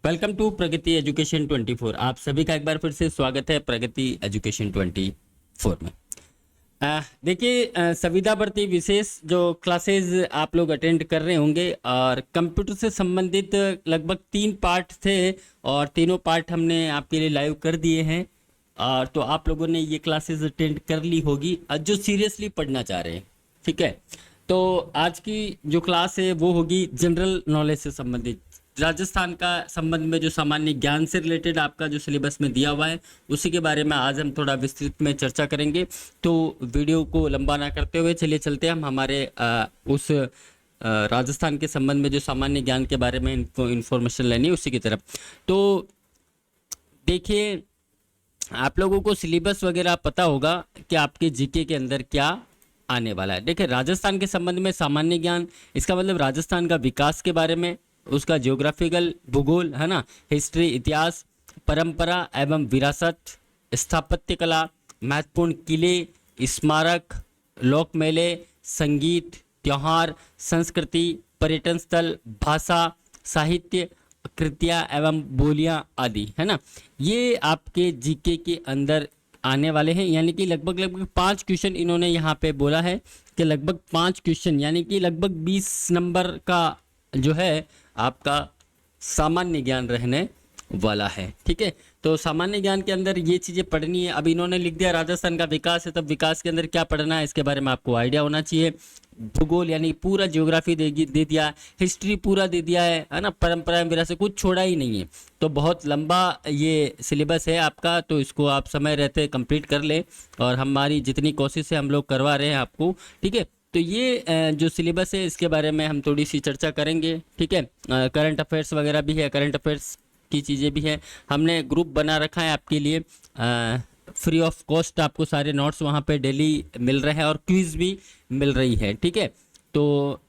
Welcome to Pragati education 24। आप सभी का एक बार फिर से स्वागत है प्रगति एजुकेशन 24 में। देखिए, संविदा भर्ती विशेष जो क्लासेस आप लोग अटेंड कर रहे होंगे और कंप्यूटर से संबंधित लगभग 3 पार्ट थे और तीनों पार्ट हमने आपके लिए लाइव कर दिए हैं। और तो आप लोगों ने ये क्लासेस अटेंड कर ली होगी जो सीरियसली पढ़ना चाह रहे हैं। ठीक है, तो आज की जो क्लास है वो होगी जनरल नॉलेज से संबंधित, राजस्थान का संबंध में जो सामान्य ज्ञान से रिलेटेड आपका जो सिलेबस में दिया हुआ है उसी के बारे में आज हम थोड़ा विस्तृत में चर्चा करेंगे। तो वीडियो को लंबा ना करते हुए चलिए चलते हैं हम हमारे उस राजस्थान के संबंध में जो सामान्य ज्ञान के बारे में इंफॉर्मेशन लेनी है उसी की तरफ। तो देखिए, आप लोगों को सिलेबस वगैरह पता होगा कि आपके जीके के अंदर क्या आने वाला है। देखिए, राजस्थान के संबंध में सामान्य ज्ञान, इसका मतलब राजस्थान का विकास के बारे में, उसका जियोग्राफिकल भूगोल है ना, हिस्ट्री, इतिहास, परंपरा एवं विरासत, स्थापत्य कला, महत्वपूर्ण किले, स्मारक, लोक मेले, संगीत, त्योहार, संस्कृति, पर्यटन स्थल, भाषा, साहित्य, कृतियाँ एवं बोलियां आदि, है ना। ये आपके जीके के अंदर आने वाले हैं। यानी कि लगभग 5 क्वेश्चन इन्होंने यहाँ पे बोला है कि लगभग 5 क्वेश्चन, यानी कि लगभग 20 नंबर का जो है आपका सामान्य ज्ञान रहने वाला है। ठीक है, तो सामान्य ज्ञान के अंदर ये चीज़ें पढ़नी है। अब इन्होंने लिख दिया राजस्थान का विकास है, तब विकास के अंदर क्या पढ़ना है इसके बारे में आपको आइडिया होना चाहिए। भूगोल यानी पूरा ज्योग्राफी दे दिया, हिस्ट्री पूरा दे दिया है ना, परंपरा विरासत कुछ छोड़ा ही नहीं है। तो बहुत लंबा ये सिलेबस है आपका, तो इसको आप समय रहते कंप्लीट कर ले और हमारी जितनी कोशिश है हम लोग करवा रहे हैं आपको। ठीक है, तो ये जो सिलेबस है इसके बारे में हम थोड़ी सी चर्चा करेंगे। ठीक है, करंट अफेयर्स वगैरह भी है, करंट अफेयर्स की चीज़ें भी हैं। हमने ग्रुप बना रखा है आपके लिए, फ्री ऑफ कॉस्ट आपको सारे नोट्स वहाँ पे डेली मिल रहे हैं और क्विज भी मिल रही है। ठीक है, तो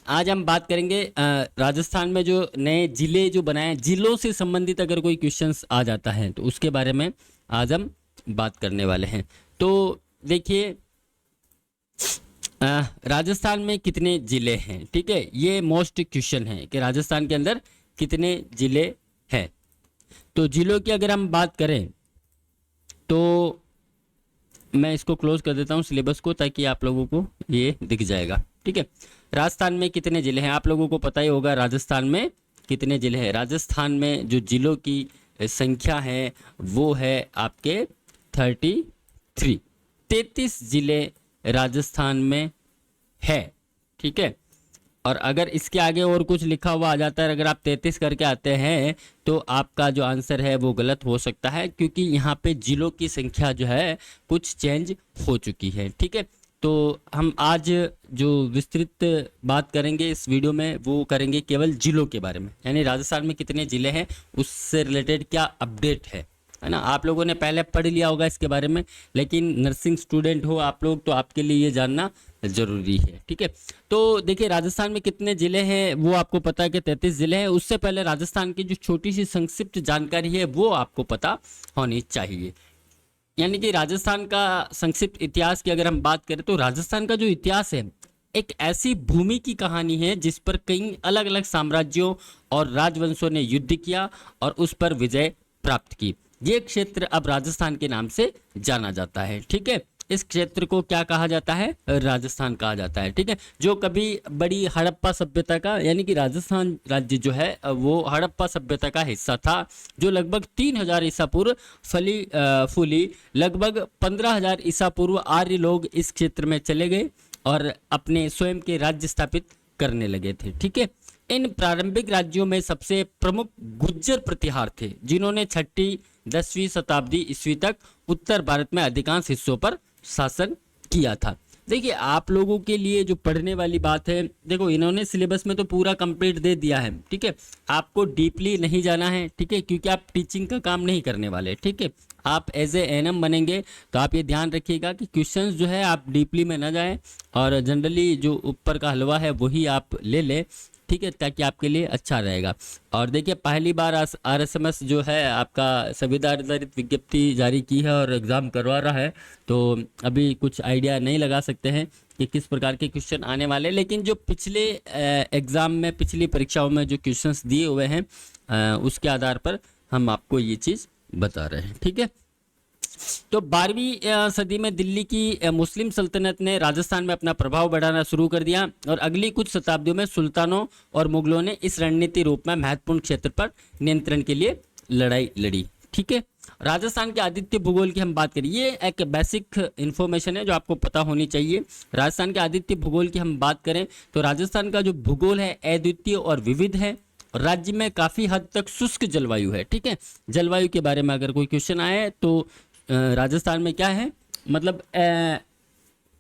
आज हम बात करेंगे राजस्थान में जो नए ज़िले जो बनाए, ज़िलों से संबंधित अगर कोई क्वेश्चंस आ जाता है तो उसके बारे में आज हम बात करने वाले हैं। तो देखिए, राजस्थान में कितने ज़िले हैं। ठीक है, ये मोस्ट क्वेश्चन है कि राजस्थान के अंदर कितने ज़िले हैं। तो ज़िलों की अगर हम बात करें तो मैं इसको क्लोज कर देता हूँ सिलेबस को, ताकि आप लोगों को ये दिख जाएगा। ठीक है, राजस्थान में कितने ज़िले हैं, आप लोगों को पता ही होगा राजस्थान में कितने ज़िले हैं। राजस्थान में जो ज़िलों की संख्या है वो है आपके 33 ज़िले राजस्थान में है। ठीक है, और अगर इसके आगे और कुछ लिखा हुआ आ जाता है, अगर आप 33 करके आते हैं तो आपका जो आंसर है वो गलत हो सकता है, क्योंकि यहाँ पे जिलों की संख्या जो है कुछ चेंज हो चुकी है। ठीक है, तो हम आज जो विस्तृत बात करेंगे इस वीडियो में वो करेंगे केवल जिलों के बारे में, यानी राजस्थान में कितने ज़िले हैं उससे रिलेटेड क्या अपडेट है ना। आप लोगों ने पहले पढ़ लिया होगा इसके बारे में, लेकिन नर्सिंग स्टूडेंट हो आप लोग तो आपके लिए ये जानना ज़रूरी है। ठीक है, तो देखिए राजस्थान में कितने ज़िले हैं वो आपको पता है कि 33 ज़िले हैं। उससे पहले राजस्थान की जो छोटी सी संक्षिप्त जानकारी है वो आपको पता होनी चाहिए। यानी कि राजस्थान का संक्षिप्त इतिहास की अगर हम बात करें तो राजस्थान का जो इतिहास है एक ऐसी भूमि की कहानी है जिस पर कई अलग अलग साम्राज्यों और राजवंशों ने युद्ध किया और उस पर विजय प्राप्त की। ये क्षेत्र अब राजस्थान के नाम से जाना जाता है। ठीक है, इस क्षेत्र को क्या कहा जाता है, राजस्थान कहा जाता है। ठीक है, जो कभी बड़ी हड़प्पा सभ्यता का, यानी कि राजस्थान राज्य जो है वो हड़प्पा सभ्यता का हिस्सा था, जो लगभग 3000 ईसा पूर्व फूली लगभग 15000 ईसा पूर्व आर्य लोग इस क्षेत्र में चले गए और अपने स्वयं के राज्य स्थापित करने लगे थे। ठीक है, इन प्रारंभिक राज्यों में सबसे प्रमुख गुज्जर प्रतिहार थे, जिन्होंने 6वीं 10वीं शताब्दी ईस्वी तक उत्तर भारत में अधिकांश हिस्सों पर शासन किया था। देखिए, आप लोगों के लिए जो पढ़ने वाली बात है, देखो इन्होंने सिलेबस में तो पूरा कंप्लीट दे दिया है। ठीक है, आपको डीपली नहीं जाना है। ठीक है, क्योंकि आप टीचिंग का काम नहीं करने वाले। ठीक है, आप एज ए एनएम बनेंगे तो आप ये ध्यान रखिएगा कि क्वेश्चंस जो है आप डीपली में ना जाएं और जनरली जो ऊपर का हलवा है वही आप ले लें। ठीक है, ताकि आपके लिए अच्छा रहेगा। और देखिए पहली बार आरएसएमएस जो है आपका संविदा आधारित विज्ञप्ति जारी की है और एग्ज़ाम करवा रहा है, तो अभी कुछ आइडिया नहीं लगा सकते हैं कि किस प्रकार के क्वेश्चन आने वाले, लेकिन जो पिछले एग्ज़ाम में पिछली परीक्षाओं में जो क्वेश्चंस दिए हुए हैं उसके आधार पर हम आपको ये चीज़ बता रहे हैं। ठीक है, तो 12वीं सदी में दिल्ली की मुस्लिम सल्तनत ने राजस्थान में अपना प्रभाव बढ़ाना शुरू कर दिया और अगली कुछ शताब्दियों में सुल्तानों और मुगलों ने इस रणनीति रूप में महत्वपूर्ण क्षेत्र पर नियंत्रण के लिए लड़ाई लड़ी। ठीक है, राजस्थान के आदित्य भूगोल की हम बात करें, ये एक बेसिक इन्फॉर्मेशन है जो आपको पता होनी चाहिए। राजस्थान के आदित्य भूगोल की हम बात करें तो राजस्थान का जो भूगोल है अद्वितीय और विविध है। राज्य में काफ़ी हद तक शुष्क जलवायु है। ठीक है, जलवायु के बारे में अगर कोई क्वेश्चन आए तो राजस्थान में क्या है, मतलब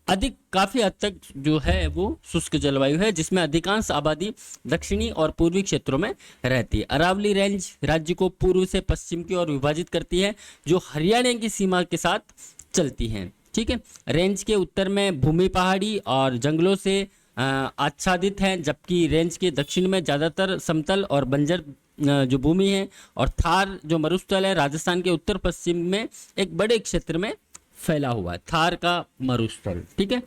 अधिक काफ़ी हद तक जो है वो शुष्क जलवायु है, जिसमें अधिकांश आबादी दक्षिणी और पूर्वी क्षेत्रों में रहती है। अरावली रेंज राज्य को पूर्व से पश्चिम की ओर विभाजित करती है, जो हरियाणा की सीमा के साथ चलती है। ठीक है, रेंज के उत्तर में भूमि पहाड़ी और जंगलों से आच्छादित है, जबकि रेंज के दक्षिण में ज़्यादातर समतल और बंजर जो भूमि है, और थार जो मरुस्थल है राजस्थान के उत्तर पश्चिम में एक बड़े क्षेत्र में फैला हुआ है, थार का मरुस्थल। ठीक है,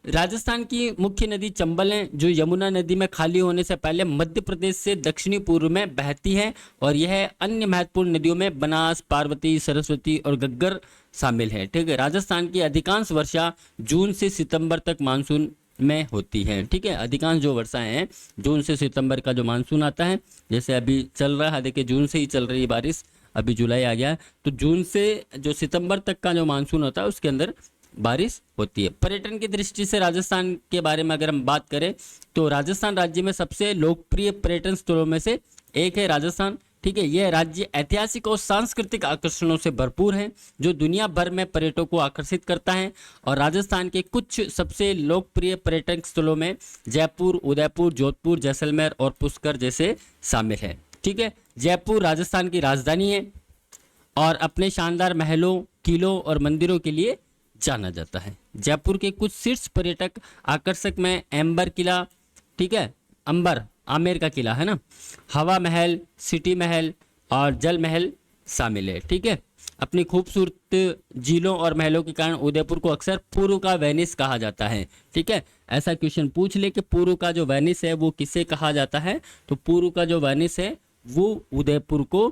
राजस्थान की मुख्य नदी चंबल है, जो यमुना नदी में खाली होने से पहले मध्य प्रदेश से दक्षिणी पूर्व में बहती है, और यह अन्य महत्वपूर्ण नदियों में बनास, पार्वती, सरस्वती और घग्गर शामिल है। ठीक है, राजस्थान की अधिकांश वर्षा जून से सितंबर तक मानसून में होती है। ठीक है, अधिकांश जो वर्षाएं हैं जून से सितंबर का जो मानसून आता है, जैसे अभी चल रहा है, देखिए जून से ही चल रही है बारिश, अभी जुलाई आ गया है, तो जून से जो सितंबर तक का जो मानसून होता है उसके अंदर बारिश होती है। पर्यटन की दृष्टि से राजस्थान के बारे में अगर हम बात करें तो राजस्थान राज्य में सबसे लोकप्रिय पर्यटन स्थलों में से एक है राजस्थान। ठीक है, यह राज्य ऐतिहासिक और सांस्कृतिक आकर्षणों से भरपूर है, जो दुनिया भर में पर्यटकों को आकर्षित करता है। और राजस्थान के कुछ सबसे लोकप्रिय पर्यटक स्थलों में जयपुर, उदयपुर, जोधपुर, जैसलमेर और पुष्कर जैसे शामिल है। ठीक है, जयपुर राजस्थान की राजधानी है और अपने शानदार महलों, किलों और मंदिरों के लिए जाना जाता है। जयपुर के कुछ शीर्ष पर्यटक आकर्षक में एम्बर किला, ठीक है, आमेर का किला है ना, हवा महल, सिटी महल और जल महल शामिल है। ठीक है, अपनी खूबसूरत झीलों और महलों के कारण उदयपुर को अक्सर पूर्व का वेनिस कहा जाता है। ठीक है, ऐसा क्वेश्चन पूछ ले कि पूर्व का जो वेनिस है वो किसे कहा जाता है, तो पूर्व का जो वेनिस है वो उदयपुर को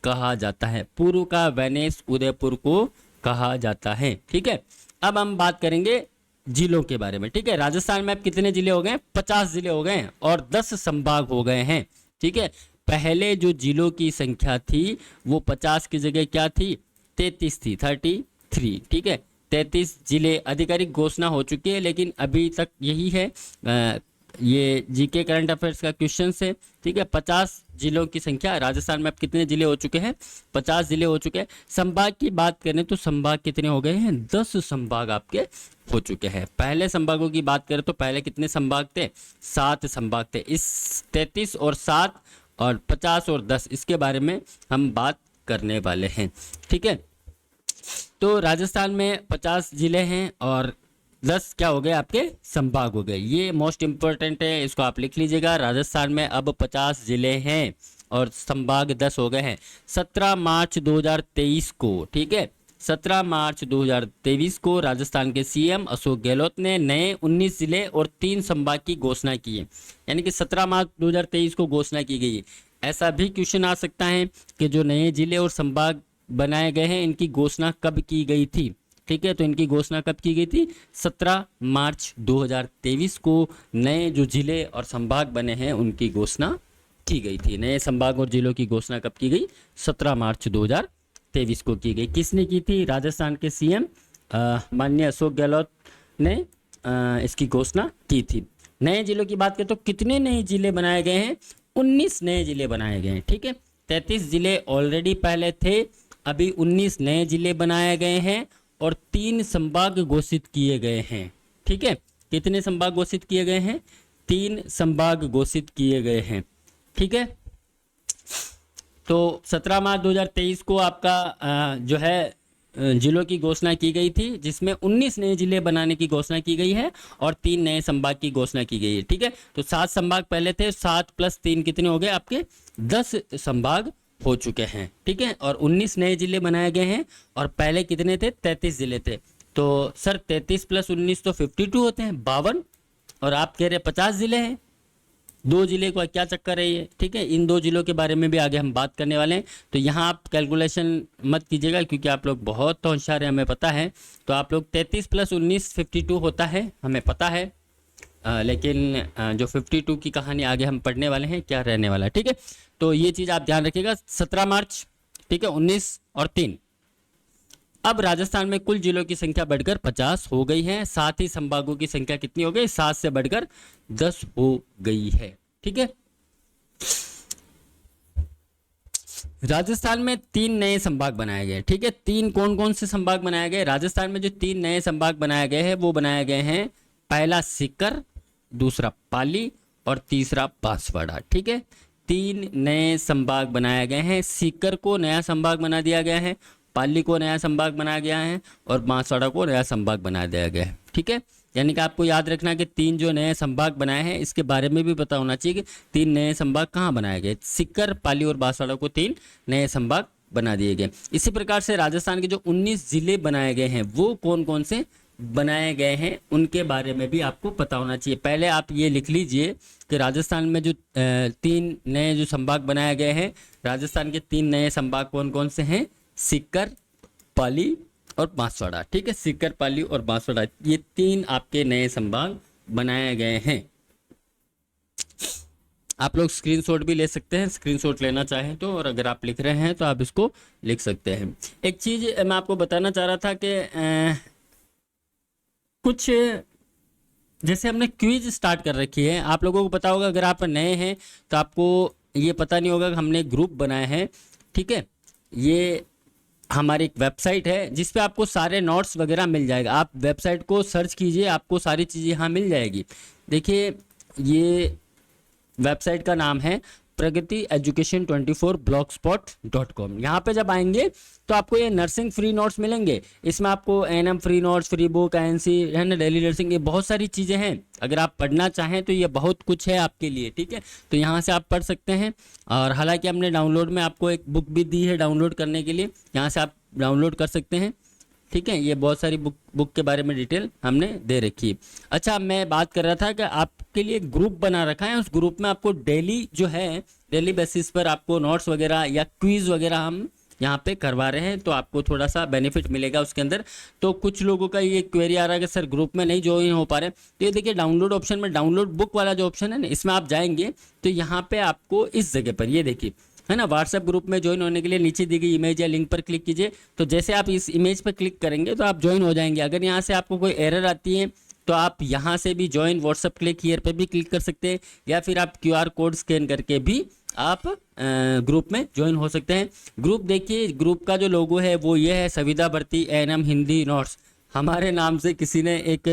कहा जाता है। पूर्व का वेनिस उदयपुर को कहा जाता है। ठीक है, अब हम बात करेंगे जिलों के बारे में। ठीक है, राजस्थान में अब कितने जिले हो गए? 50 जिले हो गए हैं और 10 संभाग हो गए हैं। ठीक है, पहले जो जिलों की संख्या थी वो 50 की जगह क्या थी? 33 थी, 33। ठीक है, 33 जिले आधिकारिक घोषणा हो चुकी है, लेकिन अभी तक यही है। ये जीके करंट अफेयर्स का क्वेश्चन है। ठीक है, 50 जिलों की संख्या, राजस्थान में अब कितने जिले हो चुके हैं? 50 जिले हो चुके हैं। संभाग की बात करें तो संभाग कितने हो गए हैं? 10 संभाग आपके हो चुके हैं। पहले संभागों की बात करें तो पहले कितने संभाग थे? 7 संभाग थे। इस 33 और 7 और 50 और 10 इसके बारे में हम बात करने वाले हैं। ठीक है, तो राजस्थान में 50 जिले हैं और 10 क्या हो गए? आपके संभाग हो गए। ये मोस्ट इंपॉर्टेंट है, इसको आप लिख लीजिएगा। राजस्थान में अब 50 जिले हैं और संभाग 10 हो गए हैं। 17 मार्च 2023 को, ठीक है, 17 मार्च 2023 को राजस्थान के सीएम अशोक गहलोत ने नए 19 जिले और 3 संभाग की घोषणा की है। यानी कि 17 मार्च 2023 को घोषणा की गई है। ऐसा भी क्वेश्चन आ सकता है कि जो नए जिले और संभाग बनाए गए हैं इनकी घोषणा कब की गई थी? ठीक है, तो इनकी घोषणा कब की गई थी? 17 मार्च 2023 को नए जो जिले और संभाग बने हैं उनकी घोषणा की गई थी। नए संभाग और जिलों की घोषणा कब की गई? 17 मार्च 2023 को की गई। किसने की थी? राजस्थान के सीएम माननीय अशोक गहलोत ने इसकी घोषणा की थी। नए जिलों की बात करें तो कितने नए जिले बनाए गए हैं? 19 नए जिले बनाए गए हैं। ठीक है, 33 जिले ऑलरेडी पहले थे, अभी 19 नए जिले बनाए गए हैं और 3 संभाग घोषित किए गए हैं। ठीक है, कितने संभाग घोषित किए गए हैं? 3 संभाग घोषित किए गए हैं। ठीक है, तो 17 मार्च 2023 को आपका जो है जिलों की घोषणा की गई थी, जिसमें 19 नए जिले बनाने की घोषणा की गई है और 3 नए संभाग की घोषणा की गई है। ठीक है, तो 7 संभाग पहले थे, 7 + 3 कितने हो गए आपके 10 संभाग हो चुके हैं। ठीक है, और 19 नए जिले बनाए गए हैं और पहले कितने थे 33 जिले थे। तो सर 33 + 19 तो 52 होते हैं 52, और आप कह रहे हैं 50 जिले हैं। 2 जिले का क्या चक्कर है ये। ठीक है, इन 2 जिलों के बारे में भी आगे हम बात करने वाले हैं। तो यहाँ आप कैलकुलेशन मत कीजिएगा क्योंकि आप लोग बहुत तो होशियार हैं, हमें पता है। तो आप लोग 33 + 19 52 होता है, हमें पता है। लेकिन जो 52 की कहानी आगे हम पढ़ने वाले हैं क्या रहने वाला है। ठीक है, तो ये चीज़ आप ध्यान रखिएगा। 17 मार्च, ठीक है, 19 और 3। अब राजस्थान में कुल जिलों की संख्या बढ़कर 50 हो गई है, साथ ही संभागों की संख्या कितनी हो गई 7 से बढ़कर 10 हो गई है। ठीक है, राजस्थान में 3 नए संभाग बनाए गए। ठीक है, 3 कौन कौन से संभाग बनाए गए राजस्थान में? जो 3 नए संभाग बनाए गए हैं वो बनाए गए हैं, पहला सीकर, दूसरा पाली और तीसरा बांसवाड़ा। ठीक है, 3 नए संभाग बनाए गए हैं। सीकर को नया संभाग बना दिया गया है, पाली को नया संभाग बनाया गया है और बांसवाड़ा को नया संभाग बना दिया गया है। ठीक है, यानी कि आपको याद रखना कि 3 जो नए संभाग बनाए हैं इसके बारे में भी पता होना चाहिए कि 3 नए संभाग कहाँ बनाए गए। सीकर, पाली और बांसवाड़ा को 3 नए संभाग बना दिए गए। इसी प्रकार से राजस्थान के जो 19 जिले बनाए गए हैं वो कौन कौन से बनाए गए हैं उनके बारे में भी आपको पता होना चाहिए। पहले आप ये लिख लीजिए कि राजस्थान में जो 3 नए जो संभाग बनाए गए हैं, राजस्थान के 3 नए संभाग कौन कौन से हैं? सीकर, पाली और बांसवाड़ा। ठीक है, सीकर, पाली और बांसवाड़ा, ये 3 आपके नए संभाग बनाए गए हैं। आप लोग स्क्रीनशॉट भी ले सकते हैं, स्क्रीनशॉट लेना चाहें तो, और अगर आप लिख रहे हैं तो आप इसको लिख सकते हैं। एक चीज़ मैं आपको बताना चाह रहा था कि कुछ जैसे हमने क्विज स्टार्ट कर रखी है, आप लोगों को पता होगा, अगर आप नए हैं तो आपको ये पता नहीं होगा कि हमने ग्रुप बनाए हैं। ठीक है, ये हमारी एक वेबसाइट है जिस पे आपको सारे नोट्स वगैरह मिल जाएगा। आप वेबसाइट को सर्च कीजिए, आपको सारी चीज़ें यहाँ मिल जाएगी। देखिए, ये वेबसाइट का नाम है प्रगति एजुकेशन 24 blogspot.com। यहाँ पे जब आएंगे तो आपको ये नर्सिंग फ्री नोट्स मिलेंगे। इसमें आपको NM free notes, free book, NC है ना, डेली नर्सिंग, ये बहुत सारी चीज़ें हैं। अगर आप पढ़ना चाहें तो ये बहुत कुछ है आपके लिए। ठीक है, तो यहाँ से आप पढ़ सकते हैं। और हालांकि हमने डाउनलोड में आपको एक बुक भी दी है डाउनलोड करने के लिए, यहाँ से आप डाउनलोड कर सकते हैं। ठीक है, ये बहुत सारी बुक के बारे में डिटेल हमने दे रखी है। अच्छा, मैं बात कर रहा था कि आपके लिए ग्रुप बना रखा है, उस ग्रुप में आपको डेली जो है, डेली बेसिस पर आपको नोट्स वगैरह या क्विज वगैरह हम यहाँ पे करवा रहे हैं, तो आपको थोड़ा सा बेनिफिट मिलेगा उसके अंदर। तो कुछ लोगों का ये क्वेरी आ रहा है कि सर ग्रुप में नहीं ज्वाइन हो पा रहे, तो ये देखिए डाउनलोड ऑप्शन में, डाउनलोड बुक वाला जो ऑप्शन है ना, इसमें आप जाएंगे तो यहाँ पे आपको इस जगह पर ये देखिए है ना, व्हाट्सएप ग्रुप में ज्वाइन होने के लिए नीचे दी गई इमेज या लिंक पर क्लिक कीजिए। तो जैसे आप इस इमेज पर क्लिक करेंगे तो आप ज्वाइन हो जाएंगे। अगर यहाँ से आपको कोई एरर आती है तो आप यहाँ से भी ज्वाइन व्हाट्सएप क्लिक हियर पे भी क्लिक कर सकते हैं, या फिर आप QR कोड स्कैन करके भी आप ग्रुप में ज्वाइन हो सकते हैं। ग्रुप देखिए, ग्रुप का जो लोगो है वो ये है, संविदा भर्ती एएनएम हिंदी नोट्स। हमारे नाम से किसी ने एक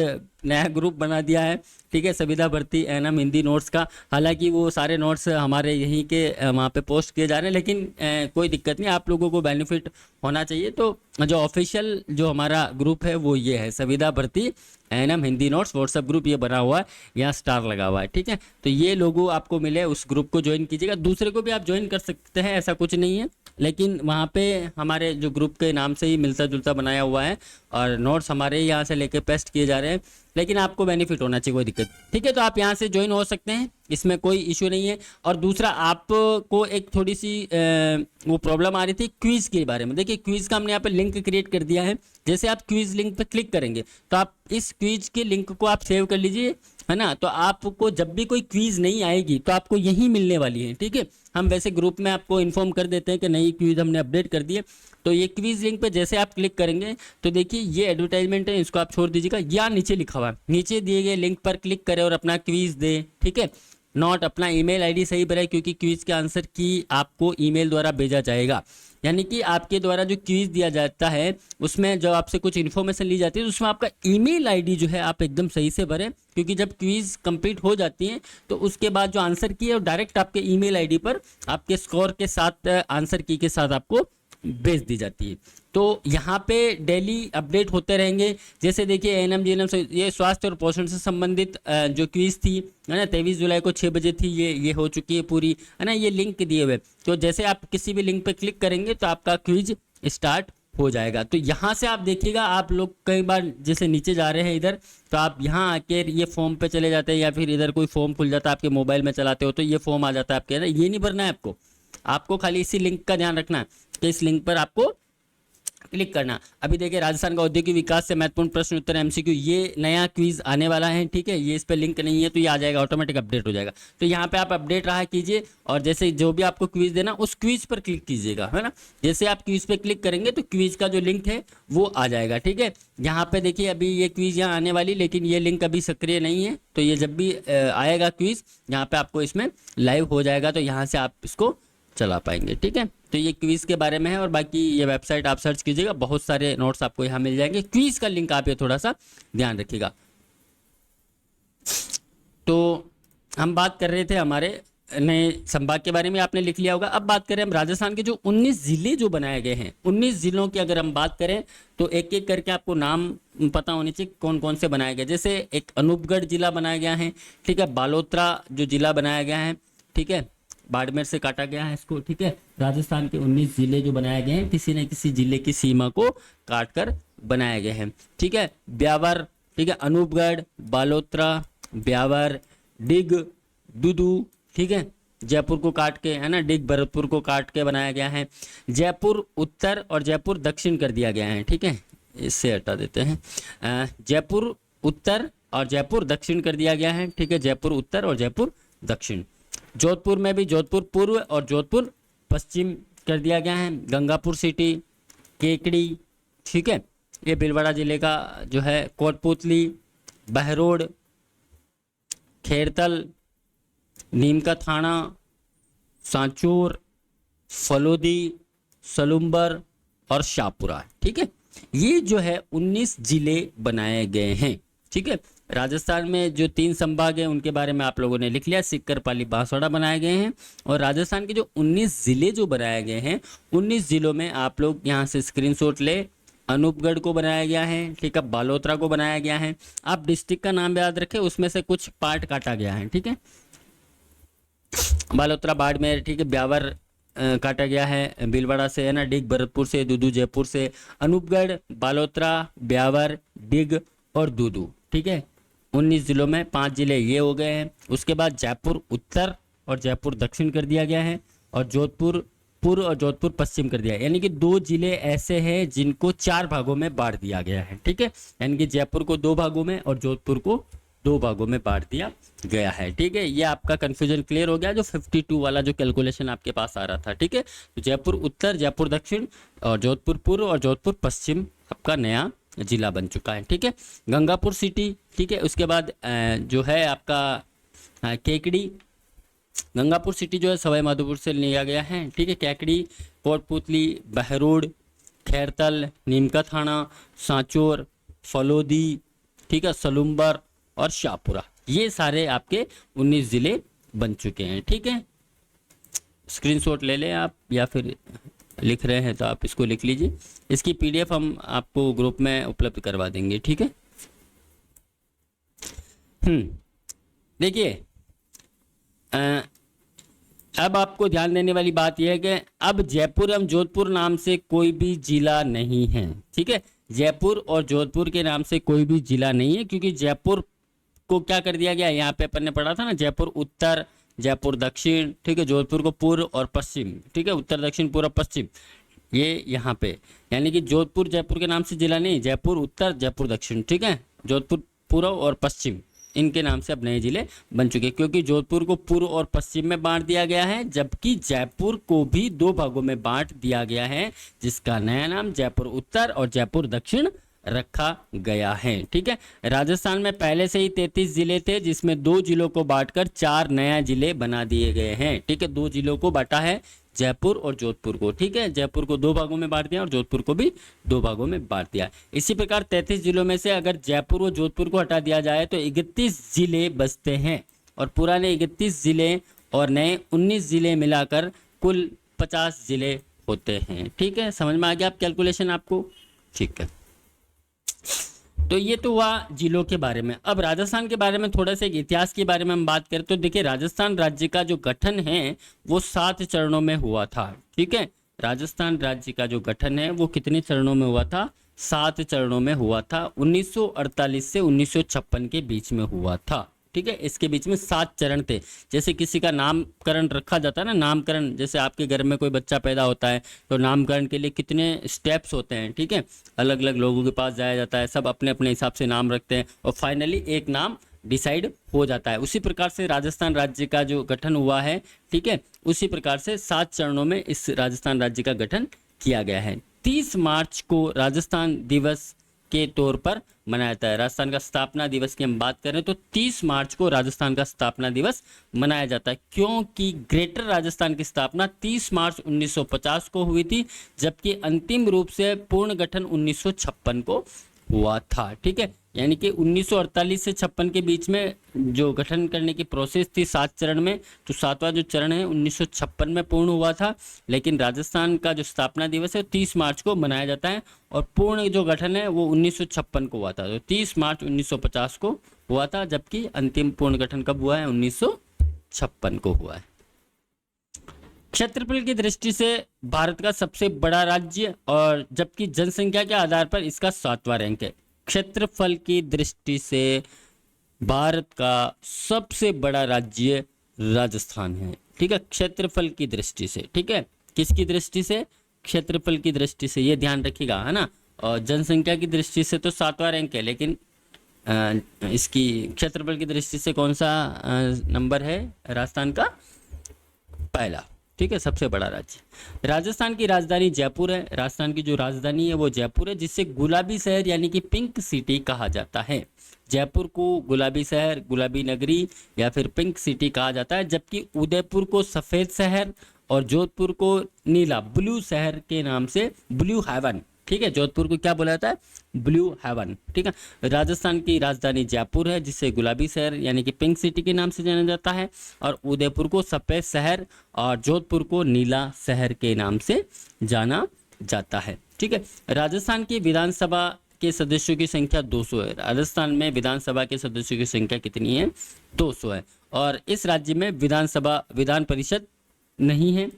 नया ग्रुप बना दिया है। ठीक है, संविदा भर्ती एएनएम हिंदी नोट्स का। हालांकि वो सारे नोट्स हमारे यहीं के वहाँ पे पोस्ट किए जा रहे हैं, लेकिन कोई दिक्कत नहीं, आप लोगों को बेनिफिट होना चाहिए। तो जो ऑफिशियल जो हमारा ग्रुप है वो ये है, संविदा भर्ती ANM Hindi notes WhatsApp group, ये बना हुआ है, यहाँ स्टार लगा हुआ है। ठीक है, तो ये लोगो आपको मिले, उस ग्रुप को ज्वाइन कीजिएगा। दूसरे को भी आप ज्वाइन कर सकते हैं, ऐसा कुछ नहीं है, लेकिन वहाँ पे हमारे जो ग्रुप के नाम से ही मिलता जुलता बनाया हुआ है और नोट्स हमारे यहाँ से लेके पेस्ट किए जा रहे हैं, लेकिन आपको बेनिफिट होना चाहिए, कोई दिक्कत। ठीक है, तो आप यहाँ से ज्वाइन हो सकते हैं, इसमें कोई इशू नहीं है। और दूसरा, आपको एक थोड़ी सी वो प्रॉब्लम आ रही थी क्विज के बारे में। देखिए, क्विज का हमने यहाँ पे लिंक क्रिएट कर दिया है। जैसे आप क्विज लिंक पे क्लिक करेंगे तो आप इस क्विज के लिंक को आप सेव कर लीजिए, है ना। तो आपको जब भी कोई क्विज नहीं आएगी तो आपको यही मिलने वाली है। ठीक है, हम वैसे ग्रुप में आपको इन्फॉर्म कर देते हैं कि नई क्विज हमने अपडेट कर दी है। तो ये क्विज लिंक पे जैसे आप क्लिक करेंगे तो देखिए ये एडवर्टाइजमेंट है, इसको आप छोड़ दीजिएगा। या नीचे लिखा हुआ है, नीचे दिए गए लिंक पर क्लिक करें और अपना क्विज दे। ठीक है, नोट अपना ईमेल आईडी सही भरें, क्योंकि क्विज के आंसर की आपको ईमेल द्वारा भेजा जाएगा। यानी कि आपके द्वारा जो क्विज दिया जाता है उसमें जो आपसे कुछ इन्फॉर्मेशन ली जाती है तो उसमें आपका ईमेल आईडी जो है आप एकदम सही से भरें, क्योंकि जब क्विज कंप्लीट हो जाती है तो उसके बाद जो आंसर की है वो डायरेक्ट आपके ईमेल आईडी पर आपके स्कोर के साथ, आंसर की के साथ आपको भेज दी जाती है। तो यहाँ पे डेली अपडेट होते रहेंगे। जैसे देखिए एएनएम जीएनएम से ये स्वास्थ्य और पोषण से संबंधित जो क्विज थी है ना 23 जुलाई को 6 बजे थी, ये हो चुकी है पूरी, है ना। ये लिंक दिए हुए, तो जैसे आप किसी भी लिंक पे क्लिक करेंगे तो आपका क्विज स्टार्ट हो जाएगा। तो यहाँ से आप देखिएगा, आप लोग कई बार जैसे नीचे जा रहे हैं इधर, तो आप यहाँ आके ये फॉर्म पे चले जाते हैं, या फिर इधर कोई फॉर्म खुल जाता है आपके मोबाइल में चलाते हो तो ये फॉर्म आ जाता है आपके अंदर। ये नहीं भरना है आपको, आपको खाली इसी लिंक का ध्यान रखना है कि इस लिंक पर आपको क्लिक करना। अभी देखिए राजस्थान का औद्योगिक विकास से महत्वपूर्ण प्रश्न उत्तर एमसीक्यू, ये नया क्विज आने वाला है, ठीक है। ये इस पे लिंक नहीं है तो ये आ जाएगा, ऑटोमेटिक अपडेट हो जाएगा। तो यहाँ पे आप अपडेट रहा कीजिए, और जैसे जो भी आपको क्विज देना उस क्विज पर क्लिक कीजिएगा, है ना। जैसे आप क्विज पे क्लिक करेंगे तो क्विज का जो लिंक है वो आ जाएगा, ठीक है। यहाँ पे देखिए अभी ये क्विज यहाँ आने वाली, लेकिन ये लिंक अभी सक्रिय नहीं है, तो ये जब भी आएगा क्विज यहाँ पे आपको इसमें लाइव हो जाएगा, तो यहाँ से आप इसको चला पाएंगे, ठीक है। तो ये क्विज के बारे में है, और बाकी ये वेबसाइट आप सर्च कीजिएगा, बहुत सारे नोट्स आपको यहाँ मिल जाएंगे। क्विज का लिंक आप ये थोड़ा सा ध्यान रखिएगा। तो हम बात कर रहे थे हमारे नए संभाग के बारे में, आपने लिख लिया होगा। अब बात करें हम राजस्थान के जो 19 जिले जो बनाए गए हैं, 19 जिलों की अगर हम बात करें तो एक एक करके आपको नाम पता होने चाहिए कौन कौन से बनाए गए। जैसे एक अनूपगढ़ जिला बनाया गया है, ठीक है। बालोतरा जो जिला बनाया गया है, ठीक है, बाड़मेर से काटा गया है इसको, ठीक है। राजस्थान के 19 जिले जो बनाए गए हैं किसी न किसी जिले की सीमा को काट कर बनाए गए हैं, ठीक है। ब्यावर, ठीक है, अनूपगढ़, बालोतरा, ब्यावर, डिग, दुदू, ठीक है, जयपुर को काट के, है ना, डिग भरतपुर को काट के बनाया गया है। जयपुर उत्तर और जयपुर दक्षिण कर दिया गया है, ठीक है, इससे हटा देते हैं। जयपुर उत्तर और जयपुर दक्षिण कर दिया गया है, ठीक है, जयपुर उत्तर और जयपुर दक्षिण। जोधपुर में भी जोधपुर पूर्व और जोधपुर पश्चिम कर दिया गया है। गंगापुर सिटी, केकड़ी, ठीक है, ये भीलवाड़ा जिले का जो है, कोटपुतली, बहरोड, खेरतल, नीम का थाना, सांचौर, फलोदी, सलुम्बर और शाहपुरा, ठीक है। ये जो है 19 जिले बनाए गए हैं, ठीक है। राजस्थान में जो 3 संभाग हैं उनके बारे में आप लोगों ने लिख लिया, सीकर, पाली, बांसवाड़ा बनाए गए हैं। और राजस्थान के जो 19 जिले जो बनाए गए हैं, 19 जिलों में आप लोग यहाँ से स्क्रीनशॉट ले। अनूपगढ़ को बनाया गया है, ठीक है, बालोतरा को बनाया गया है। आप डिस्ट्रिक्ट का नाम याद रखें, उसमें से कुछ पार्ट काटा गया है, ठीक है। बालोतरा बाड़मेर, ठीक है, ब्यावर काटा गया है भीलवाड़ा से, है ना, डिग भरतपुर से, दूदू जयपुर से। अनूपगढ़, बालोतरा, ब्यावर, डिग और दूदू, ठीक है। 19 जिलों में 5 जिले ये हो गए हैं। उसके बाद जयपुर उत्तर और जयपुर दक्षिण कर दिया गया है, और जोधपुर पूर्व और जोधपुर पश्चिम कर दिया है। यानी कि 2 जिले ऐसे हैं जिनको 4 भागों में बांट दिया गया है, ठीक है। यानी कि जयपुर को 2 भागों में और जोधपुर को 2 भागों में बांट दिया गया है, ठीक है। ये आपका कंफ्यूजन क्लियर हो गया, जो 52 वाला जो कैलकुलेशन आपके पास आ रहा था, ठीक है। तो जयपुर उत्तर, जयपुर दक्षिण और जोधपुर पूर्व और जोधपुर पश्चिम आपका नया जिला बन चुका है, ठीक है। गंगापुर सिटी, ठीक है। उसके बाद जो है आपका केकड़ी, गंगापुर सिटी जो है सवाई माधोपुर से लिया गया है, ठीक है। केकड़ी, कोटपुतली, बहरोड, खैरतल, नीमका थाना, सांचौर, फलोदी, ठीक है, सलुम्बर और शाहपुरा, ये सारे आपके 19 जिले बन चुके हैं, ठीक है। स्क्रीनशॉट ले लें आप, या फिर लिख रहे हैं तो आप इसको लिख लीजिए। इसकी पीडीएफ हम आपको ग्रुप में उपलब्ध करवा देंगे, ठीक है। देखिए अब आपको ध्यान देने वाली बात यह है कि अब जयपुर एवं जोधपुर नाम से कोई भी जिला नहीं है, ठीक है। जयपुर और जोधपुर के नाम से कोई भी जिला नहीं है, क्योंकि जयपुर को क्या कर दिया गया, यहाँ पे अपन ने पढ़ा था ना, जयपुर उत्तर, जयपुर दक्षिण, ठीक है, जोधपुर को पूर्व और पश्चिम, ठीक है, उत्तर दक्षिण पूर्व पश्चिम, ये यहाँ पे। यानी कि जोधपुर जयपुर के नाम से जिला नहीं, जयपुर उत्तर, जयपुर दक्षिण, ठीक है, जोधपुर पूर्व और पश्चिम, इनके नाम से अब नए जिले बन चुके हैं, क्योंकि जोधपुर को पूर्व और पश्चिम में बांट दिया गया है, जबकि जयपुर को भी 2 भागों में बांट दिया गया है, जिसका नया नाम जयपुर उत्तर और जयपुर दक्षिण रखा गया है, ठीक है। राजस्थान में पहले से ही 33 जिले थे, जिसमें 2 जिलों को बांटकर 4 नया जिले बना दिए गए हैं, ठीक है। 2 जिलों को बांटा है, जयपुर और जोधपुर को, ठीक है। जयपुर को 2 भागों में बांट दिया और जोधपुर को भी 2 भागों में बांट दिया। इसी प्रकार 33 जिलों में से अगर जयपुर और जोधपुर को हटा दिया जाए तो 31 जिले बचते हैं, और पुराने 31 जिले और नए 19 जिले मिलाकर कुल 50 जिले होते हैं। ठीक है, समझ में आ गया आप कैलकुलेशन आपको? ठीक है, तो ये तो हुआ जिलों के बारे में। अब राजस्थान के बारे में थोड़ा सा एक इतिहास के बारे में हम बात करें तो देखिए, राजस्थान राज्य का जो गठन है वो 7 चरणों में हुआ था। ठीक है, राजस्थान राज्य का जो गठन है वो कितने चरणों में हुआ था? 7 चरणों में हुआ था। 1948 से 1956 के बीच में हुआ था। ठीक है, इसके बीच में 7 चरण थे। जैसे किसी का नामकरण रखा जाता है ना, नामकरण, जैसे आपके घर में कोई बच्चा पैदा होता है तो नामकरण के लिए कितने स्टेप्स होते हैं। ठीक है, अलग अलग लोगों के पास जाया जाता है, सब अपने अपने हिसाब से नाम रखते हैं और फाइनली एक नाम डिसाइड हो जाता है। उसी प्रकार से राजस्थान राज्य का जो गठन हुआ है, ठीक है, उसी प्रकार से 7 चरणों में इस राजस्थान राज्य का गठन किया गया है। 30 मार्च को राजस्थान दिवस के तौर पर मनाया जाता है। राजस्थान का स्थापना दिवस की हम बात करें तो 30 मार्च को राजस्थान का स्थापना दिवस मनाया जाता है, क्योंकि ग्रेटर राजस्थान की स्थापना 30 मार्च 1950 को हुई थी, जबकि अंतिम रूप से पूर्ण गठन 1956 को हुआ था। ठीक है, यानी कि 1948 से 56 के बीच में जो गठन करने की प्रोसेस थी 7 चरण में, तो 7वां जो चरण है 1956 में पूर्ण हुआ था। लेकिन राजस्थान का जो स्थापना दिवस है 30 मार्च को मनाया जाता है और पूर्ण जो गठन है वो 1956 को हुआ था। तो 30 मार्च 1950 को हुआ था, जबकि अंतिम पूर्ण गठन कब हुआ है? 1956 को हुआ है। क्षेत्रफल की दृष्टि से भारत का सबसे बड़ा राज्य और जबकि जनसंख्या के आधार पर इसका 7वां रैंक है। क्षेत्रफल की दृष्टि से भारत का सबसे बड़ा राज्य राजस्थान है। ठीक है, क्षेत्रफल की दृष्टि से। ठीक है, किसकी दृष्टि से? क्षेत्रफल की दृष्टि से, ये ध्यान रखिएगा, है ना। और जनसंख्या की दृष्टि से तो 7वां रैंक है, लेकिन इसकी क्षेत्रफल की दृष्टि से कौन सा नंबर है? राजस्थान का पहला। ठीक है, सबसे बड़ा राज्य। राजस्थान की राजधानी जयपुर है। राजस्थान की जो राजधानी है वो जयपुर है, जिसे गुलाबी शहर यानी कि पिंक सिटी कहा जाता है। जयपुर को गुलाबी शहर, गुलाबी नगरी या फिर पिंक सिटी कहा जाता है, जबकि उदयपुर को सफेद शहर और जोधपुर को नीला, ब्लू शहर के नाम से, ब्लू हेवन। ठीक है, जोधपुर को क्या बोला जाता है? Blue heaven. ठीक है, राजस्थान की राजधानी जयपुर है, जिसे गुलाबी शहर यानी कि पिंक सिटी के नाम से जाना जाता है, और उदयपुर को सफेद शहर और जोधपुर को नीला शहर के नाम से जाना जाता है। ठीक है, राजस्थान की विधानसभा के सदस्यों की संख्या 200 है। राजस्थान में विधानसभा के सदस्यों की संख्या कितनी है? 200 है। और इस राज्य में विधान परिषद नहीं है।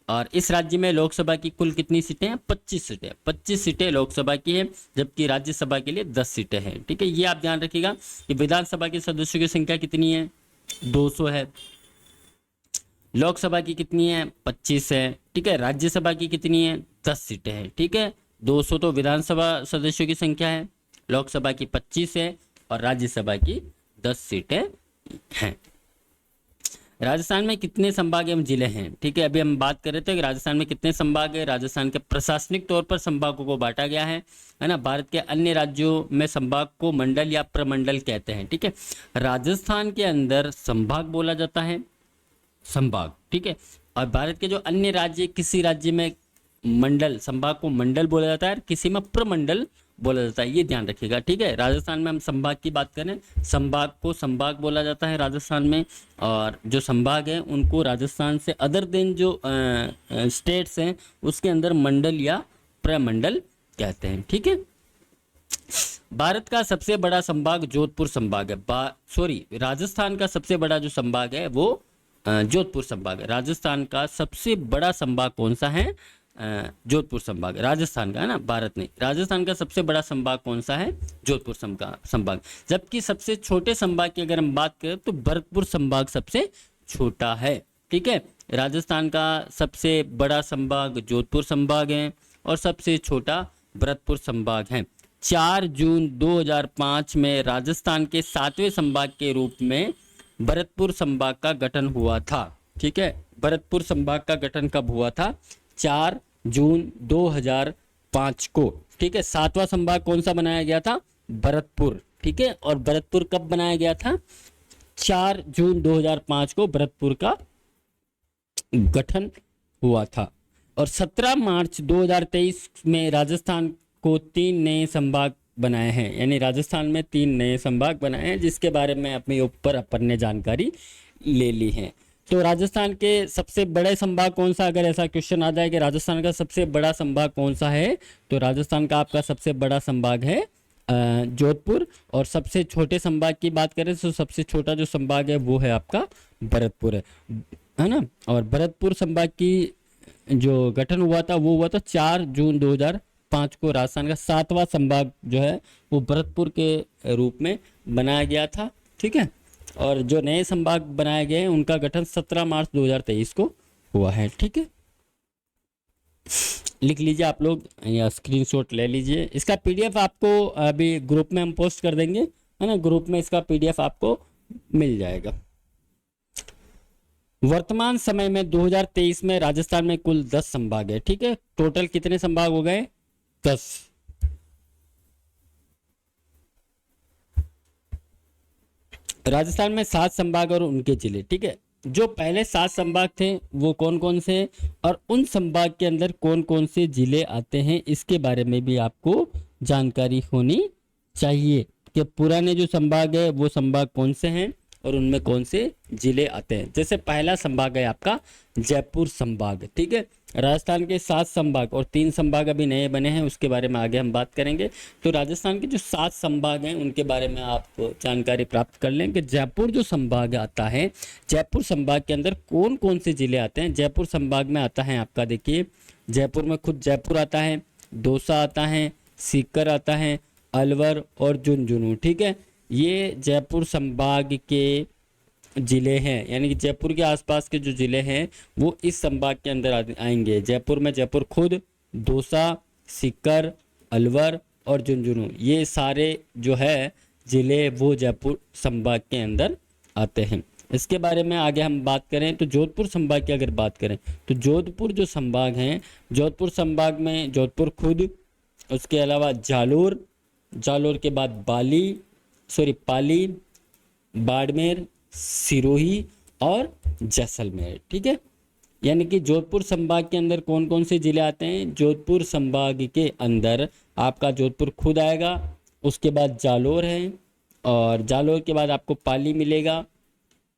और इस राज्य में लोकसभा की कुल कितनी सीटें हैं? 25 सीटें। 25 सीटें लोकसभा की हैं, जबकि राज्यसभा के लिए 10 सीटें हैं। ठीक है, ये आप ध्यान रखिएगा कि विधानसभा के सदस्यों की संख्या कितनी है? 200 है। लोकसभा की कितनी है? 25 है। ठीक है, राज्यसभा की कितनी है? 10 सीटें हैं। ठीक है, 200 तो विधानसभा सदस्यों की संख्या है, लोकसभा की 25 है और राज्यसभा की 10 सीटें हैं। राजस्थान में कितने संभाग एवं जिले हैं? ठीक है, अभी हम बात कर रहे थे कि राजस्थान में कितने संभाग है। राजस्थान के प्रशासनिक तौर पर संभागों को बांटा गया है ना। भारत के अन्य राज्यों में संभाग को मंडल या प्रमंडल कहते हैं। ठीक है, राजस्थान के अंदर संभाग बोला जाता है, संभाग। ठीक है, और भारत के जो अन्य राज्य, किसी राज्य में मंडल, संभाग को मंडल बोला जाता है, किसी में प्रमंडल बोला जाता है, ये ध्यान रखिएगा। ठीक है, राजस्थान में हम संभाग की बात करें, संभाग को संभाग बोला जाता है राजस्थान में, और जो संभाग है उनको राजस्थान से अदर देन जो स्टेट्स हैं उसके अंदर मंडल या प्रमंडल कहते हैं। ठीक है, भारत का सबसे बड़ा संभाग जोधपुर संभाग है। राजस्थान का सबसे बड़ा जो संभाग है वो जोधपुर संभाग है। राजस्थान का सबसे बड़ा संभाग कौन सा है? जोधपुर संभाग, राजस्थान का है ना, भारत नहीं। राजस्थान का सबसे बड़ा संभाग कौन सा है? जोधपुर संभाग। जबकि सबसे छोटे संभाग की अगर हम बात करें तो भरतपुर संभाग सबसे छोटा है। ठीक है, राजस्थान का सबसे बड़ा संभाग जोधपुर संभाग है और सबसे छोटा भरतपुर संभाग है। 4 जून 2005 में राजस्थान के 7वें संभाग के रूप में भरतपुर संभाग का गठन हुआ था। ठीक है, भरतपुर संभाग का गठन कब हुआ था? 4 जून 2005 को। ठीक है, 7वां संभाग कौन सा बनाया गया था? भरतपुर। ठीक है, और भरतपुर कब बनाया गया था? 4 जून 2005 को भरतपुर का गठन हुआ था। और 17 मार्च 2023 में राजस्थान को 3 नए संभाग बनाए हैं, यानी राजस्थान में 3 नए संभाग बनाए हैं, जिसके बारे में अपने ऊपर अपन ने जानकारी ले ली है। तो राजस्थान के सबसे बड़े संभाग कौन सा, अगर ऐसा क्वेश्चन आ जाए कि राजस्थान का सबसे बड़ा संभाग कौन सा है, तो राजस्थान का आपका सबसे बड़ा संभाग है जोधपुर। और सबसे छोटे संभाग की बात करें तो सबसे छोटा जो संभाग है वो है आपका भरतपुर है ना। और भरतपुर संभाग की जो गठन हुआ था वो हुआ था 4 जून 2005 को। राजस्थान का 7वां संभाग जो है वो भरतपुर के रूप में बनाया गया था, ठीक है। और जो नए संभाग बनाए गए हैं उनका गठन 17 मार्च 2023 को हुआ है, ठीक है। लिख लीजिए आप लोग या स्क्रीनशॉट ले लीजिए। इसका पीडीएफ आपको अभी ग्रुप में हम पोस्ट कर देंगे, है ना, ग्रुप में इसका पीडीएफ आपको मिल जाएगा। वर्तमान समय में 2023 में राजस्थान में कुल 10 संभाग है, ठीक है। टोटल कितने संभाग हो गए? 10। राजस्थान में 7 संभाग और उनके जिले, ठीक है। जो पहले 7 संभाग थे वो कौन कौन से और उन संभाग के अंदर कौन कौन से जिले आते हैं इसके बारे में भी आपको जानकारी होनी चाहिए कि पुराने जो संभाग है वो संभाग कौन से हैं और उनमें कौन से जिले आते हैं। जैसे पहला संभाग है आपका जयपुर संभाग, ठीक है। राजस्थान के 7 संभाग और 3 संभाग अभी नए बने हैं, उसके बारे में आगे हम बात करेंगे। तो राजस्थान के जो 7 संभाग हैं उनके बारे में आप जानकारी प्राप्त कर लें कि जयपुर जो संभाग आता है, जयपुर संभाग के अंदर कौन कौन से जिले आते हैं। जयपुर संभाग में आता है आपका, देखिए जयपुर में खुद जयपुर आता है, दौसा आता है, सीकर आता है, अलवर और झुंझुनू, ठीक है। ये जयपुर संभाग के जिले हैं, यानी कि जयपुर के आसपास के जो जिले हैं वो इस संभाग के अंदर आएंगे। जयपुर में जयपुर खुद, दौसा, सीकर, अलवर और झुंझुनू, ये सारे जो है जिले वो जयपुर संभाग के अंदर आते हैं। इसके बारे में आगे हम बात करें तो जोधपुर संभाग की अगर बात करें तो जोधपुर जो संभाग हैं, जोधपुर संभाग में जोधपुर खुद, उसके अलावा जालोर, जालोर के बाद पाली, बाड़मेर, सिरोही और जैसलमेर, ठीक है। यानी कि जोधपुर संभाग के अंदर कौन कौन से जिले आते हैं? जोधपुर संभाग के अंदर आपका जोधपुर खुद आएगा, उसके बाद जालोर है और जालोर के बाद आपको पाली मिलेगा,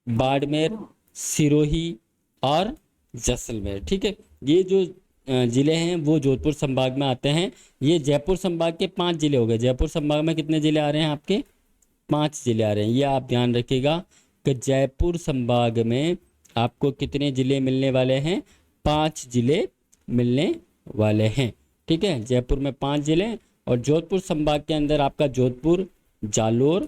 बाड़मेर, सिरोही और जैसलमेर, ठीक है। ये जो जिले हैं वो जोधपुर संभाग में आते हैं। ये जयपुर संभाग के 5 जिले हो गए। जयपुर संभाग में कितने जिले आ रहे हैं आपके? 5 जिले आ रहे हैं। ये आप ध्यान रखिएगा कि जयपुर संभाग में आपको कितने जिले मिलने वाले हैं? 5 जिले मिलने वाले हैं, ठीक है। जयपुर में 5 जिले और जोधपुर संभाग के अंदर आपका जोधपुर, जालोर,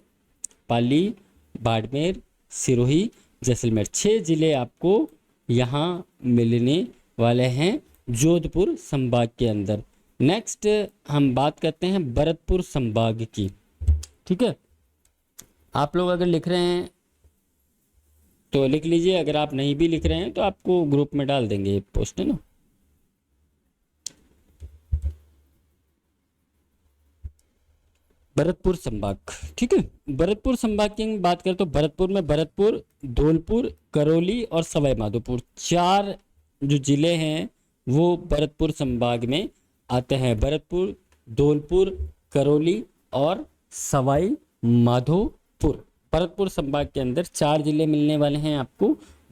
पाली, बाड़मेर, सिरोही, जैसलमेर, 6 जिले आपको यहाँ मिलने वाले हैं जोधपुर संभाग के अंदर। नेक्स्ट हम बात करते हैं भरतपुर संभाग की, ठीक है। आप लोग अगर लिख रहे हैं तो लिख लीजिए, अगर आप नहीं भी लिख रहे हैं तो आपको ग्रुप में डाल देंगे पोस्ट, है ना। भरतपुर संभाग, ठीक है। भरतपुर संभाग की बात करें तो भरतपुर में भरतपुर, धौलपुर, करौली और सवाई माधोपुर, 4 जो जिले हैं वो भरतपुर संभाग में आते हैं। भरतपुर, धौलपुर, करौली और सवाई माधोपुर, भरतपुर संभाग के अंदर 4 जिले मिलने वाले हैं आपको,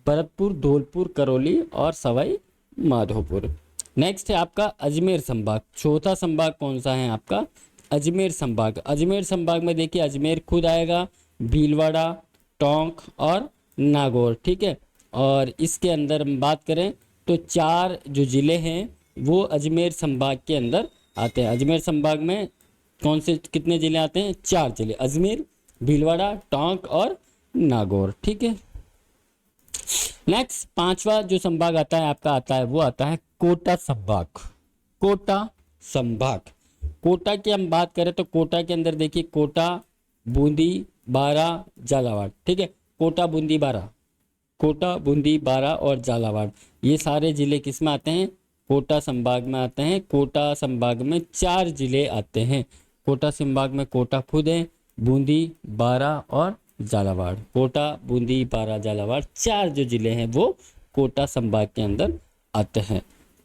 भरतपुर, धौलपुर, करौली और सवाई माधोपुर। नेक्स्ट है आपका अजमेर संभाग। चौथा संभाग कौन सा है आपका? अजमेर संभाग। अजमेर संभाग में देखिए अजमेर खुद आएगा, भीलवाड़ा, टोंक और नागौर, ठीक है। और इसके अंदर हम बात करें तो 4 जो जिले हैं वो अजमेर संभाग के अंदर आते हैं। अजमेर संभाग में कौन से कितने जिले आते हैं? 4 जिले, अजमेर, भीलवाड़ा, टोंक और नागौर, ठीक है। नेक्स्ट 5वां जो संभाग आता है आपका वो आता है कोटा संभाग। कोटा संभाग, कोटा की हम बात करें तो कोटा के अंदर देखिए कोटा, बूंदी, बारा, झालावाड़, ठीक है। कोटा, बूंदी, बारा और झालावाड़, ये सारे जिले किस में आते हैं? कोटा संभाग में आते हैं। कोटा संभाग में 4 जिले आते हैं। कोटा संभाग में कोटा खुद है, बूंदी, बारा और झालावाड़। कोटा, बूंदी, बारा, झालावाड़ 4 जो जिले हैं वो कोटा संभाग के अंदर आते हैं।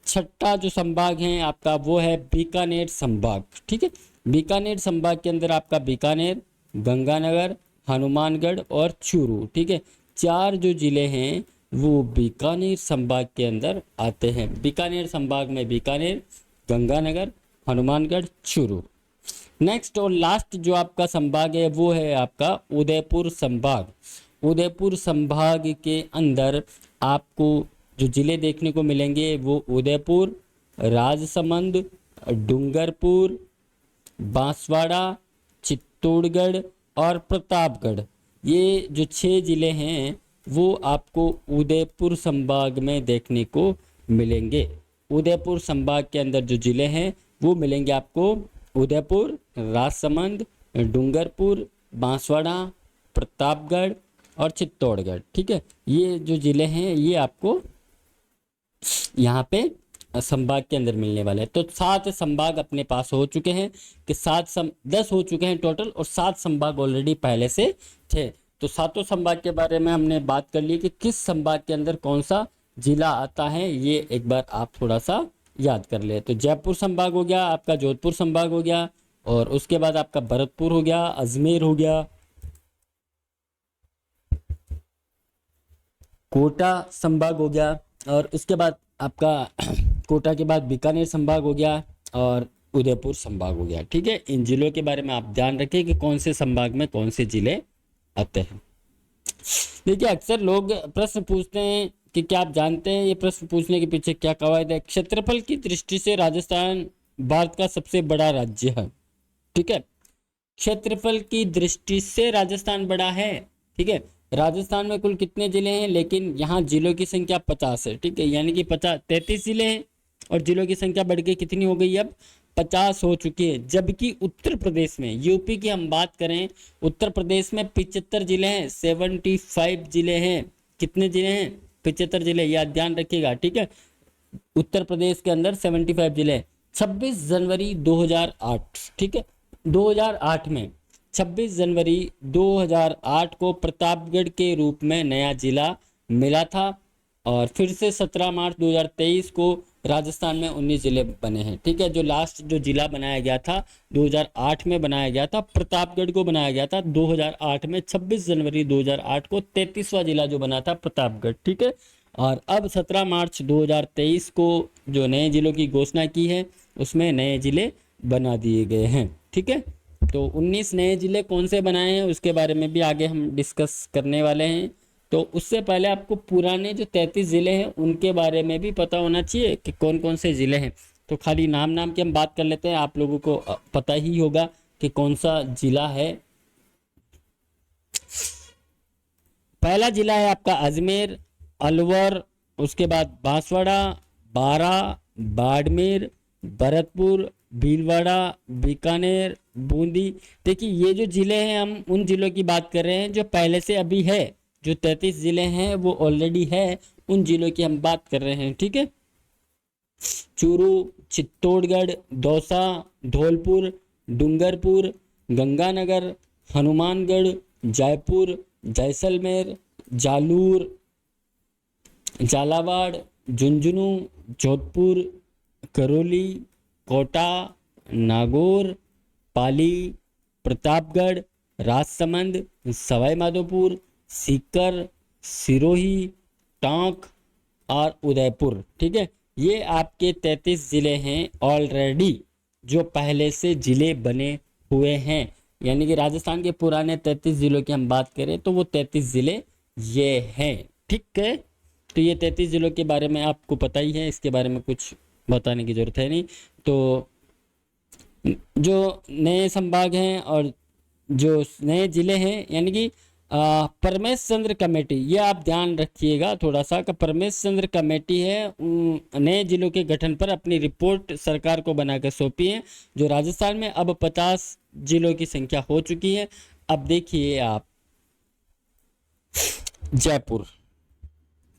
छठा जो संभाग है आपका वो है बीकानेर संभाग, ठीक है। बीकानेर संभाग के अंदर आपका बीकानेर, गंगानगर, हनुमानगढ़ और चूरू, ठीक है। 4 जो जिले हैं वो बीकानेर संभाग के अंदर आते हैं। बीकानेर संभाग में बीकानेर, गंगानगर, हनुमानगढ़, चूरू। नेक्स्ट और लास्ट जो आपका संभाग है वो है आपका उदयपुर संभाग। उदयपुर संभाग के अंदर आपको जो जिले देखने को मिलेंगे वो उदयपुर, राजसमंद, डूंगरपुर, बांसवाड़ा, चित्तौड़गढ़ और प्रतापगढ़। ये जो 6 जिले हैं वो आपको उदयपुर संभाग में देखने को मिलेंगे। उदयपुर संभाग के अंदर जो जिले हैं वो मिलेंगे आपको उदयपुर, राजसमंद, डूंगरपुर, बांसवाड़ा, प्रतापगढ़ और चित्तौड़गढ़। ठीक है, ये जो जिले हैं ये आपको यहाँ पे संभाग के अंदर मिलने वाले हैं। तो 7 संभाग अपने पास हो चुके हैं कि 10 हो चुके हैं टोटल, और 7 संभाग ऑलरेडी पहले से थे। तो 7 संभाग के बारे में हमने बात कर ली कि किस संभाग के अंदर कौन सा जिला आता है, ये एक बार आप थोड़ा सा याद कर ले। तो जयपुर संभाग हो गया आपका, जोधपुर संभाग हो गया, और उसके बाद आपका भरतपुर हो गया, अजमेर हो गया, कोटा संभाग हो गया, और उसके बाद आपका कोटा के बाद बीकानेर संभाग हो गया और उदयपुर संभाग हो गया। ठीक है, इन जिलों के बारे में आप ध्यान रखें कि कौन से संभाग में कौन से जिले आते हैं। देखिए, अक्सर लोग प्रश्न पूछते हैं कि क्या आप जानते हैं ये प्रश्न पूछने के पीछे क्या कवायद है। क्षेत्रफल की दृष्टि से राजस्थान भारत का सबसे बड़ा राज्य है। ठीक है, क्षेत्रफल की दृष्टि से राजस्थान बड़ा है। ठीक है, राजस्थान में कुल कितने जिले हैं, लेकिन यहाँ जिलों की संख्या 50 है। ठीक है, यानी कि 33 जिले हैं और जिलों की संख्या बढ़ के कितनी हो गई, अब 50 हो चुकी है। जबकि उत्तर प्रदेश में, यूपी की हम बात करें, उत्तर प्रदेश में 75 जिले हैं, 75 जिले हैं। कितने जिले हैं, 75 जिले, याद ध्यान रखिएगा। ठीक है, उत्तर प्रदेश के अंदर 75 जिले हैं। 26 जनवरी 2008, ठीक है, 2008 में 26 जनवरी 2008 को प्रतापगढ़ के रूप में नया जिला मिला था, और फिर से 17 मार्च 2023 को राजस्थान में 19 जिले बने हैं। ठीक है, जो लास्ट जो जिला बनाया गया था 2008 में बनाया गया था, प्रतापगढ़ को बनाया गया था 2008 में। 26 जनवरी 2008 को 33वां जिला जो बना था प्रतापगढ़। ठीक है, और अब 17 मार्च 2023 को जो नए जिलों की घोषणा की है उसमें नए जिले बना दिए गए हैं। ठीक है, तो 19 नए जिले कौन से बनाए हैं उसके बारे में भी आगे हम डिस्कस करने वाले हैं। तो उससे पहले आपको पुराने जो 33 जिले हैं उनके बारे में भी पता होना चाहिए कि कौन कौन से जिले हैं। तो खाली नाम की हम बात कर लेते हैं, आप लोगों को पता ही होगा कि कौन सा जिला है। पहला जिला है आपका अजमेर, अलवर, उसके बाद बांसवाड़ा, बारां, बाड़मेर, भरतपुर, भीलवाड़ा, बीकानेर, बूंदी। देखिए, ये जो जिले हैं हम उन जिलों की बात कर रहे हैं जो पहले से अभी है। जो 33 जिले हैं वो ऑलरेडी है, उन जिलों की हम बात कर रहे हैं। ठीक है, चूरू, चित्तौड़गढ़, दौसा, धौलपुर, डूंगरपुर, गंगानगर, हनुमानगढ़, जयपुर, जैसलमेर, जालूर, झालावाड़, झुंझुनू, जोधपुर, करौली, कोटा, नागौर, पाली, प्रतापगढ़, राजसमंद, सवाई माधोपुर, सीकर, सिरोही, टोंक और उदयपुर। ठीक है, ये आपके 33 जिले हैं ऑलरेडी जो पहले से जिले बने हुए हैं। यानी कि राजस्थान के पुराने 33 जिलों की हम बात करें तो वो 33 जिले ये हैं। ठीक है, तो ये 33 जिलों के बारे में आपको पता ही है, इसके बारे में कुछ बताने की जरूरत है नहीं। तो जो नए संभाग हैं और जो नए जिले हैं, यानी कि परमेश चंद्र कमेटी, ये आप ध्यान रखिएगा थोड़ा सा कि परमेश चंद्र कमेटी है नए जिलों के गठन पर अपनी रिपोर्ट सरकार को बनाकर सौंपी है। जो राजस्थान में अब 50 जिलों की संख्या हो चुकी है। अब देखिए आप जयपुर,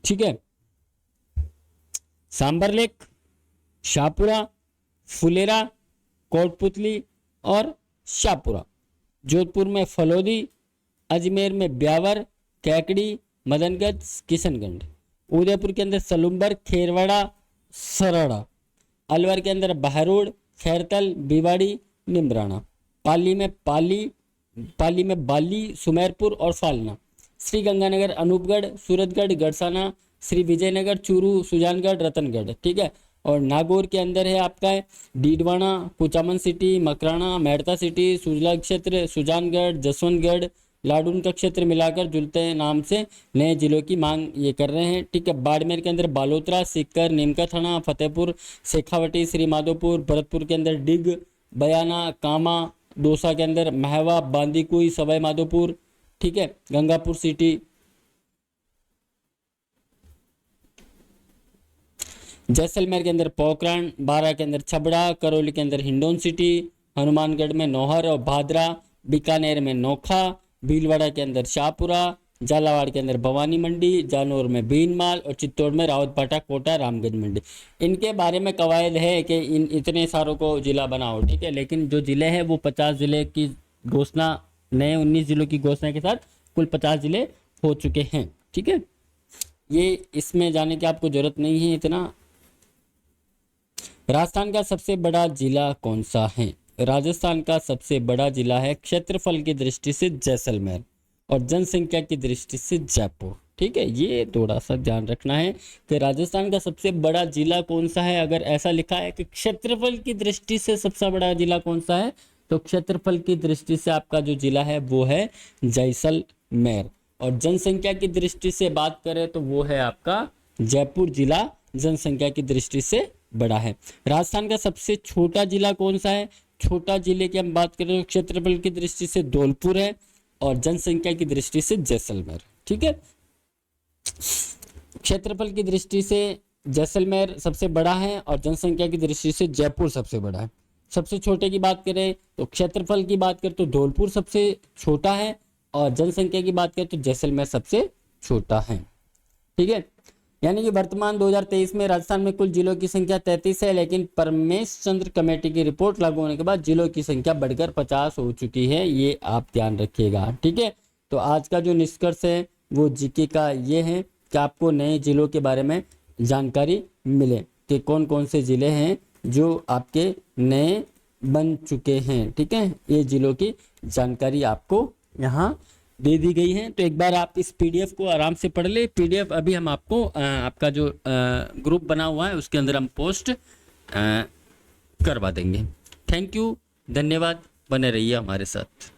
ठीक है, सांबरलेक, शाहपुरा, फुलेरा, कोटपुतली और शाहपुरा। जोधपुर में फलोदी, अजमेर में ब्यावर, कैकड़ी, मदनगंज, किशनगंज। उदयपुर के अंदर सलुम्बर, खेरवाड़ा, सरड़ा। अलवर के अंदर बहरोड, खैरतल, भिवाड़ी, निम्राना। पाली में बाली, सुमेरपुर और फालना। श्री गंगानगर, अनूपगढ़, सूरतगढ़, गड़साना, श्री विजयनगर, चूरू, सुजानगढ़, रतनगढ़, ठीक है। और नागौर के अंदर है आपका है डीडवाना, कुचामन सिटी, मकराना, मेड़ता सिटी, सुजला क्षेत्र, सुजानगढ़, जसवंतगढ़, लाडून का क्षेत्र मिलाकर जुलते नाम से नए जिलों की मांग ये कर रहे हैं, ठीक है। बाड़मेर के अंदर बालोतरा, सीकर, नीमका थाना, फतेहपुर, शेखावटी, श्री माधोपुर, भरतपुर के अंदर डिग, बयाना, कामा, दौसा के अंदर महवा, बांदीकुई, सवाई माधोपुर, ठीक है। गंगापुर सिटी, जैसलमेर के अंदर पोखरण, बारा के अंदर छबड़ा, करौली के अंदर हिंडौन सिटी, हनुमानगढ़ में नौहर और भादरा, बीकानेर में नोखा, भीलवाड़ा के अंदर शाहपुरा, झालावाड़ के अंदर भवानी मंडी, जालौर में भीनमाल और चित्तौड़ में रावतभाटा, कोटा, रामगंज मंडी। इनके बारे में कवायद है कि इन इतने सारों को जिला बनाओ, ठीक है। लेकिन जो जिले हैं वो 50 जिले की घोषणा, नए 19 जिलों की घोषणा के साथ कुल 50 जिले हो चुके हैं, ठीक है। ये इसमें जाने की आपको जरूरत नहीं है इतना। राजस्थान का सबसे बड़ा जिला कौन सा है? राजस्थान का सबसे बड़ा जिला है क्षेत्रफल की दृष्टि से जैसलमेर और जनसंख्या की दृष्टि से जयपुर, ठीक है। ये थोड़ा सा ध्यान रखना है कि राजस्थान का सबसे बड़ा जिला कौन सा है। अगर ऐसा लिखा है कि क्षेत्रफल की दृष्टि से सबसे बड़ा जिला कौन सा है, तो क्षेत्रफल की दृष्टि से आपका जो जिला है वो है जैसलमेर। और जनसंख्या की दृष्टि से बात करें तो वो है आपका जयपुर जिला, जनसंख्या की दृष्टि से बड़ा है। राजस्थान का सबसे छोटा जिला कौन सा है? छोटा जिले की हम बात करें तो क्षेत्रफल की दृष्टि से धौलपुर है और जनसंख्या की दृष्टि से जैसलमेर, ठीक है। क्षेत्रफल की दृष्टि से जैसलमेर सबसे बड़ा है और जनसंख्या की दृष्टि से जयपुर सबसे बड़ा है। सबसे छोटे की बात करें तो क्षेत्रफल की बात करें तो धौलपुर सबसे छोटा है और जनसंख्या की बात करें तो जैसलमेर सबसे छोटा है, ठीक है। यानी कि वर्तमान 2023 में राजस्थान में कुल जिलों की संख्या 33 है, लेकिन परमेश चंद्र कमेटी की रिपोर्ट लागू होने के बाद जिलों की संख्या बढ़कर 50 हो चुकी है। ये आप ध्यान रखिएगा, ठीक है। तो आज का जो निष्कर्ष है वो जीके का ये है कि आपको नए जिलों के बारे में जानकारी मिले कि कौन कौन से जिले हैं जो आपके नए बन चुके हैं, ठीक है। ये जिलों की जानकारी आपको यहाँ दे दी गई है। तो एक बार आप इस पीडीएफ को आराम से पढ़ ले। पीडीएफ अभी हम आपको आपका जो ग्रुप बना हुआ है उसके अंदर हम पोस्ट करवा देंगे। थैंक यू, धन्यवाद, बने रहिए हमारे साथ।